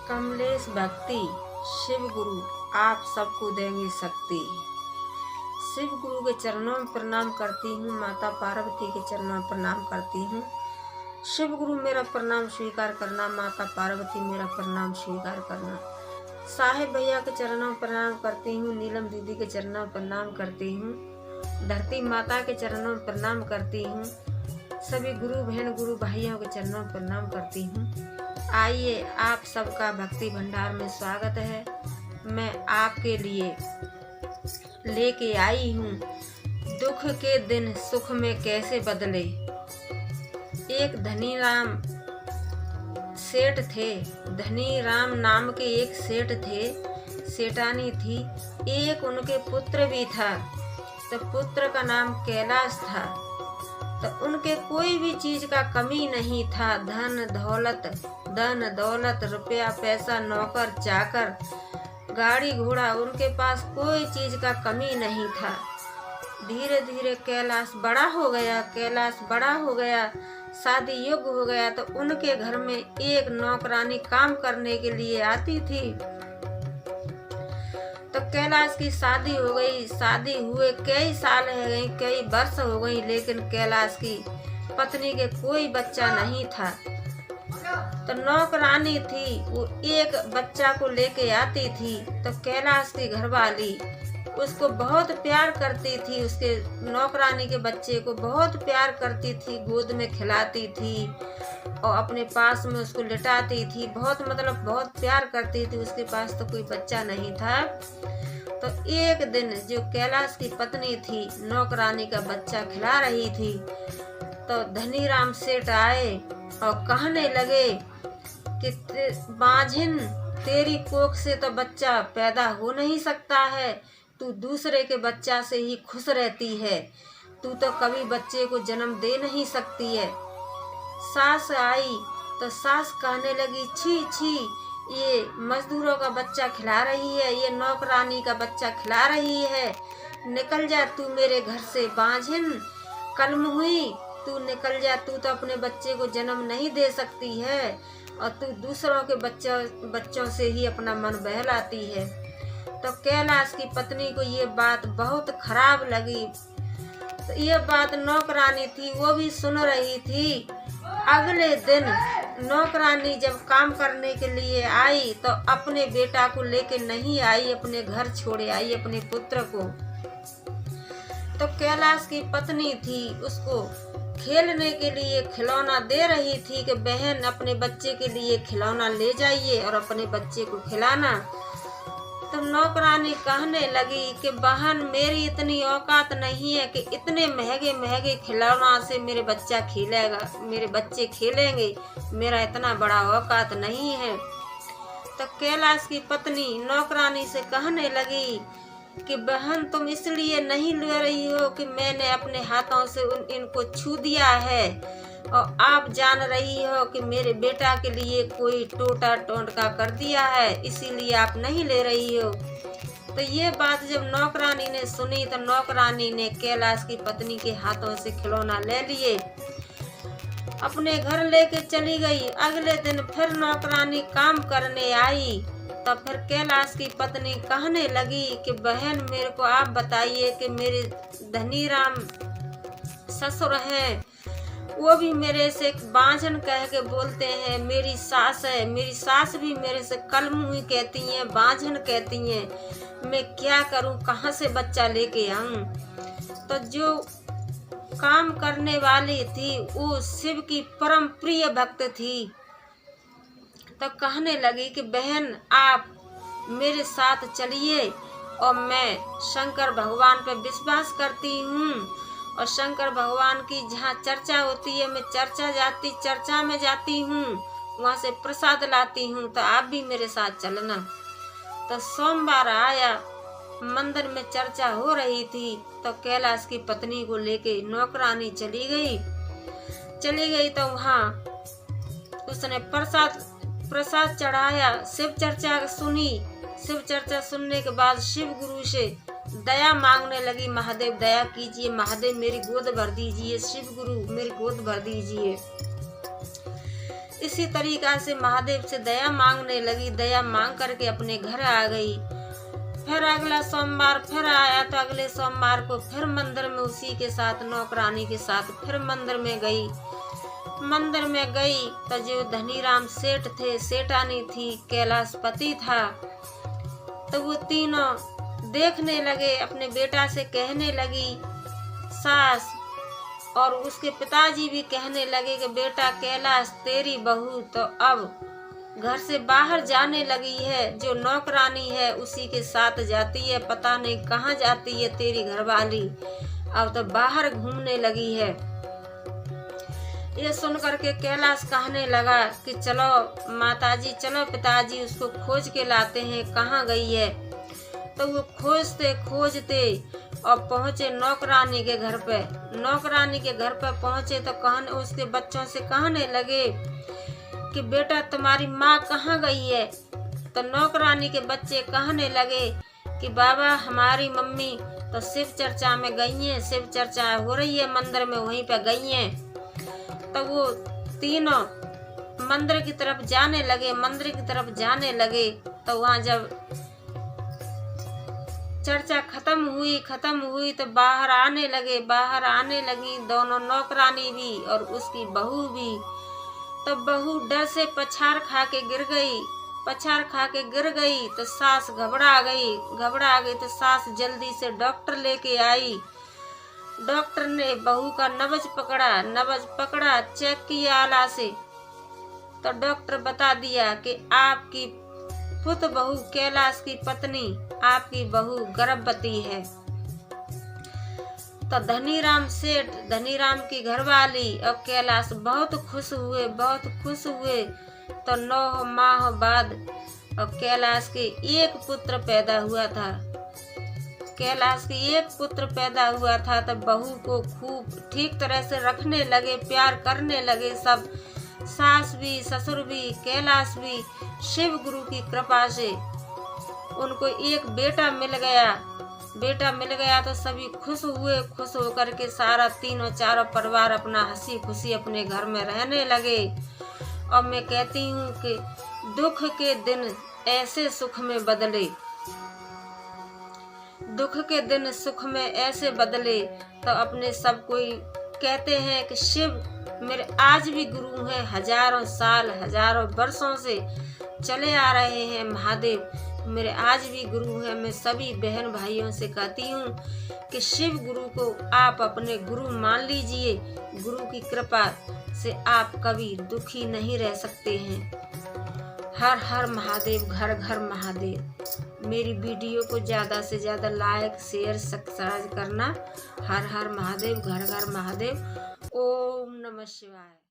कमलेश भक्ति शिव गुरु आप सबको देंगे शक्ति। शिव गुरु के चरणों में प्रणाम करती हूँ, माता पार्वती के चरणों में प्रणाम करती हूँ। शिव गुरु मेरा प्रणाम स्वीकार करना, माता पार्वती मेरा प्रणाम स्वीकार करना। साहेब भैया के चरणों में प्रणाम करती हूँ, नीलम दीदी के चरणों में प्रणाम करती हूँ, धरती माता के चरणों में प्रणाम करती हूँ, सभी गुरु बहन गुरु भाइयों के चरणों में प्रणाम करती हूँ। आइए, आप सबका भक्ति भंडार में स्वागत है। मैं आपके लिए लेके आई हूँ दुख के दिन सुख में कैसे बदले। एक धनी राम सेठ थे। धनी राम नाम के एक सेठ थे, सेठानी थी। एक उनके पुत्र भी था, तो पुत्र का नाम कैलाश था। तो उनके कोई भी चीज का कमी नहीं था। धन दौलत रुपया पैसा, नौकर चाकर, गाड़ी घोड़ा, उनके पास कोई चीज का कमी नहीं था। धीरे धीरे कैलाश बड़ा हो गया, शादी योग्य हो गया। तो उनके घर में एक नौकरानी काम करने के लिए आती थी। तो कैलाश की शादी हो गई। शादी हुए कई साल हो गई, कई वर्ष हो गई, लेकिन कैलाश की पत्नी के कोई बच्चा नहीं था। तो नौकरानी थी, वो एक बच्चा को लेके आती थी। तो कैलाश की घरवाली उसको बहुत प्यार करती थी, उसके नौकरानी के बच्चे को बहुत प्यार करती थी, गोद में खिलाती थी और अपने पास में उसको लिटाती थी। बहुत प्यार करती थी। उसके पास तो कोई बच्चा नहीं था। तो एक दिन जो कैलाश की पत्नी थी, नौकरानी का बच्चा खिला रही थी। तो धनी राम सेठ आए और कहने लगे कि बांझिन, तेरी कोख से तो बच्चा पैदा हो नहीं सकता है, तू दूसरे के बच्चा से ही खुश रहती है, तू तो कभी बच्चे को जन्म दे नहीं सकती है। सास आई तो सास कहने लगी, छी छी, ये मजदूरों का बच्चा खिला रही है, ये नौकरानी का बच्चा खिला रही है, निकल जा तू मेरे घर से, बांझिन कलम हुई, तू निकल जा, तू तो अपने बच्चे को जन्म नहीं दे सकती है और तू दूसरों के बच्चों से ही अपना मन बहलाती है। तो कैलाश की पत्नी को ये बात बहुत खराब लगी। तो ये बात नौकरानी थी, वो भी सुन रही थी। अगले दिन नौकरानी जब काम करने के लिए आई तो अपने बेटा को लेके नहीं आई, अपने घर छोड़े आई, अपने पुत्र को। तो कैलाश की पत्नी थी, उसको खेलने के लिए खिलौना दे रही थी कि बहन अपने बच्चे के लिए खिलौना ले जाइए और अपने बच्चे को खिलाना। तो नौकरानी कहने लगी कि बहन, मेरी इतनी औकात नहीं है कि इतने महंगे खिलौना से मेरे बच्चे खेलेंगे, मेरा इतना बड़ा औकात नहीं है। तो कैलाश की पत्नी नौकरानी से कहने लगी कि बहन, तुम इसलिए नहीं ले रही हो कि मैंने अपने हाथों से इनको छू दिया है और आप जान रही हो कि मेरे बेटा के लिए कोई टोटका कर दिया है, इसीलिए आप नहीं ले रही हो। तो ये बात जब नौकरानी ने सुनी तो नौकरानी ने कैलाश की पत्नी के हाथों से खिलौना ले लिए, अपने घर लेके चली गई। अगले दिन फिर नौकरानी काम करने आई तो फिर कैलाश की पत्नी कहने लगी कि बहन, मेरे को आप बताइए कि मेरे धनी राम ससुर हैं, वो भी मेरे से बांझन कह के बोलते हैं। मेरी सास है, मेरी सास भी मेरे से कलमुही कहती हैं, बांझन कहती हैं। मैं क्या करूं, कहाँ से बच्चा लेके आऊं। तो जो काम करने वाली थी वो शिव की परम प्रिय भक्त थी। तो कहने लगी कि बहन, आप मेरे साथ चलिए और मैं शंकर भगवान पर विश्वास करती हूँ और शंकर भगवान की जहाँ चर्चा होती है मैं चर्चा में जाती हूँ, वहाँ से प्रसाद लाती हूँ, तो आप भी मेरे साथ चलना। तो सोमवार आया, मंदिर में चर्चा हो रही थी। तो कैलाश की पत्नी को लेके नौकरानी चली गई। तो वहाँ उसने प्रसाद चढ़ाया, शिव चर्चा सुनी। शिव चर्चा सुनने के बाद शिव गुरु से दया मांगने लगी, महादेव दया कीजिए, महादेव मेरी गोद भर दीजिए, शिव गुरु मेरी गोद भर दीजिए। इसी तरीका से महादेव से दया मांगने लगी। दया मांग करके अपने घर आ गई। फिर अगला सोमवार फिर आया तो अगले सोमवार को फिर मंदिर में उसी के साथ नौकरानी के साथ फिर मंदिर में गई। मंदिर में गई तो जो धनीराम सेठ थे, सेठानी थी, कैलाशपति था, तो वो तीनों देखने लगे। अपने बेटा से कहने लगी सास, और उसके पिताजी भी कहने लगे कि बेटा कैलाश, तेरी बहू तो अब घर से बाहर जाने लगी है। जो नौकरानी है उसी के साथ जाती है, पता नहीं कहाँ जाती है तेरी घरवाली, अब तो बाहर घूमने लगी है। ये सुन करके कैलाश कहने लगा कि चलो माताजी, चलो पिताजी, उसको खोज के लाते हैं, कहाँ गई है। तो वो खोजते खोजते और पहुँचे नौकरानी के घर पे। नौकरानी के घर पे पहुँचे तो कहने, उसके बच्चों से कहने लगे कि बेटा तुम्हारी माँ कहाँ गई है। तो नौकरानी के बच्चे कहने लगे कि बाबा हमारी मम्मी तो शिव चर्चा में गई हैं, शिव चर्चा हो रही है मंदिर में, वहीं पे गई हैं। तो वो तीनों मंदिर की तरफ जाने लगे। मंदिर की तरफ जाने लगे तो वहाँ जब चर्चा खत्म हुई तो बाहर आने लगी दोनों, नौकरानी भी और उसकी बहू भी। तो बहू डर से पछाड़ खा के गिर गई तो सास घबरा गई तो सास जल्दी से डॉक्टर लेके आई। डॉक्टर ने बहू का नब्ज पकड़ा, चेक किया आला से, तो डॉक्टर बता दिया कि आपकी पुत बहू कैलाश की पत्नी, आपकी बहू गर्भवती है। तो धनीराम सेठ, धनीराम की घरवाली और कैलाश बहुत खुश हुए। तो 9 माह बाद और कैलाश के एक पुत्र पैदा हुआ था। तो बहू को खूब ठीक तरह से रखने लगे, प्यार करने लगे सब, सास भी, ससुर भी, कैलाश भी। शिव गुरु की कृपा से उनको एक बेटा मिल गया तो सभी खुश होकर के सारा तीनों चारों परिवार अपना हंसी खुशी अपने घर में रहने लगे। और मैं कहती हूँ कि दुख के दिन ऐसे सुख में बदले, तो अपने सब कोई कहते हैं कि शिव मेरे आज भी गुरु हैं, हजारों साल हजारों वर्षों से चले आ रहे हैं। महादेव मेरे आज भी गुरु हैं। मैं सभी बहन भाइयों से कहती हूँ कि शिव गुरु को आप अपने गुरु मान लीजिए। गुरु की कृपा से आप कभी दुखी नहीं रह सकते हैं। हर हर महादेव, घर घर महादेव। मेरी वीडियो को ज़्यादा से ज़्यादा लाइक, शेयर, सब्सक्राइब करना। हर हर महादेव, घर घर महादेव। ओम नमः शिवाय।